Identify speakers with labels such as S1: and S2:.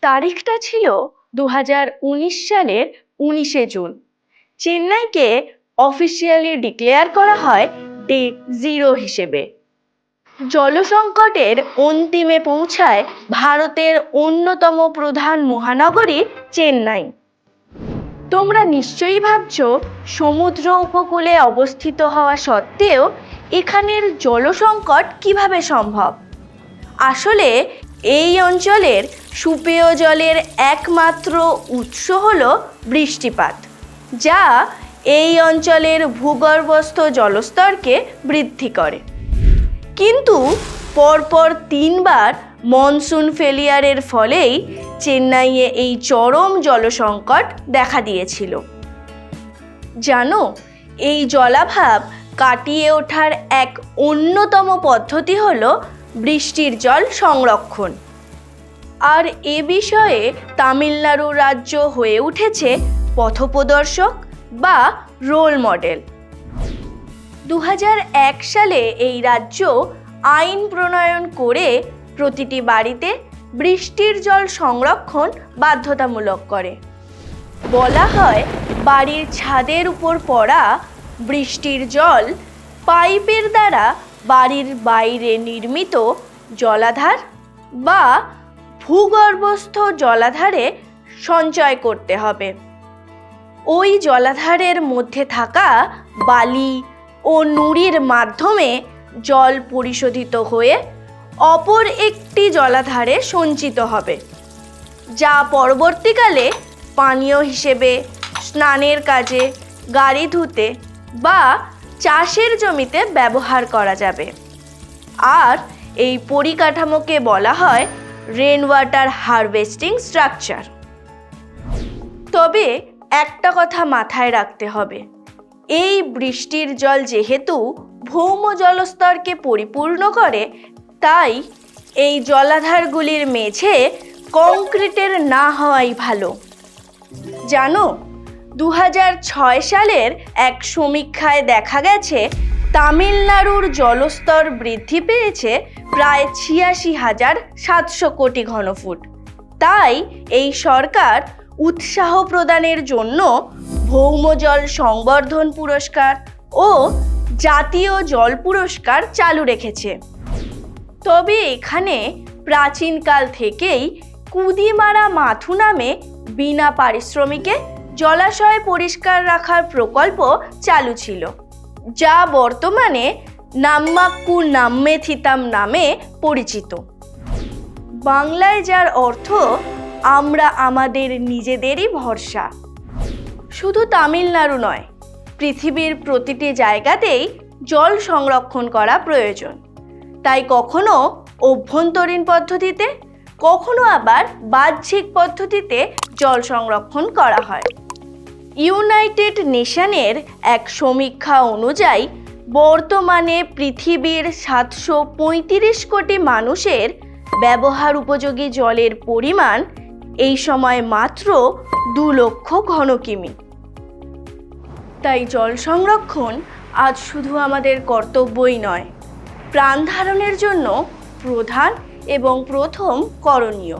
S1: তারিখটা ছিল 2019 সালের 19শে জুন। চেন্নাইকে অফিসিয়ালি ডিক্লেয়ার করা হয় ডে 0 হিসেবে। জলসংকটের অন্তিমে পৌঁছায় ভারতের অন্যতম প্রধান মহানগরী চেন্নাই। তোমরা নিশ্চয়ই ভাবছো, সমুদ্র উপকূলে অবস্থিত হওয়া সত্ত্বেও এখানের জলসংকট কিভাবে সম্ভব। আসলে এই অঞ্চলের সুপেয় জলের একমাত্র উৎস হলো বৃষ্টিপাত, যা এই অঞ্চলের ভূগর্ভস্থ জলস্তরকে বৃদ্ধি করে। কিন্তু পরপর 3বার মনসুন ফেলিয়ারের ফলেই চেন্নাইয়ে এই চরম জলসংকট দেখা দিয়েছিল। জানো, এই জলাভাব কাটিয়ে ওঠার এক অন্যতম পদ্ধতি হলো বৃষ্টির জল সংরক্ষণ। আর এ বিষয়ে তামিলনাড়ু রাজ্য হয়ে উঠেছে পথপ্রদর্শক বা রোল মডেল। 2001 সালে এই রাজ্য আইন প্রণয়ন করে প্রতিটি বাড়িতে বৃষ্টির জল সংরক্ষণ বাধ্যতামূলক করে। বলা হয়, বাড়ির ছাদের উপর পড়া বৃষ্টির জল পাইপের দ্বারা বাড়ির বাইরে নির্মিত জলাধার বা ভূগর্ভস্থ জলাধারে সঞ্চয় করতে হবে। ওই জলাধারের মধ্যে থাকা বালি ও নুড়ির মাধ্যমে জল পরিশোধিত হয়ে অপর একটি জলাধারে সঞ্চিত হবে, যা পরবর্তীকালে পানীয় হিসেবে, স্নানের কাজে, গাড়ি ধুতে বা চাষের জমিতে ব্যবহার করা যাবে। আর এই পরিকাঠামোকে বলা হয় রেন ওয়াটার হারভেস্টিং স্ট্রাকচার। তবে একটা কথা মাথায় রাখতে হবে, এই বৃষ্টির জল যেহেতু ভৌম জলস্তরকে পরিপূর্ণ করে, তাই এই জলাধারগুলির মেঝে কংক্রিটের না হওয়াই ভালো। জানো, 2006 সালের এক সমীক্ষায় দেখা গেছে তামিলনাড়ুর জলস্তর বৃদ্ধি পেয়েছে প্রায় 86,700 কোটি ঘনফুট। তাই এই সরকার উৎসাহ প্রদানের জন্য ভৌম জল সংবর্ধন পুরস্কার ও জাতীয় জল পুরস্কার চালু রেখেছে। তবে এখানে প্রাচীনকাল থেকেই কুদিমারা মাথু নামে বিনা পারিশ্রমিকে জলাশয় পরিষ্কার রাখার প্রকল্প চালু ছিল, যা বর্তমানে নাম্মাক্কু নাম্মেথিতাম নামে পরিচিত। বাংলায় যার অর্থ আমরা আমাদের নিজেদেরই ভরসা। শুধু তামিলনাড়ু নয়, পৃথিবীর প্রতিটি জায়গাতেই জল সংরক্ষণ করা প্রয়োজন। তাই কখনো অভ্যন্তরীণ পদ্ধতিতে, কখনো আবার বাহ্যিক পদ্ধতিতে জল সংরক্ষণ করা হয়। ইউনাইটেড নেশনের এক সমীক্ষা অনুযায়ী বর্তমানে পৃথিবীর 735 কোটি মানুষের ব্যবহার উপযোগী জলের পরিমাণ এই সময় মাত্র 2 লক্ষ ঘনকিমি। তাই জল সংরক্ষণ আজ শুধু আমাদের কর্তব্যই নয়, প্রাণ ধারণের জন্য প্রধান এবং প্রথম করণীয়।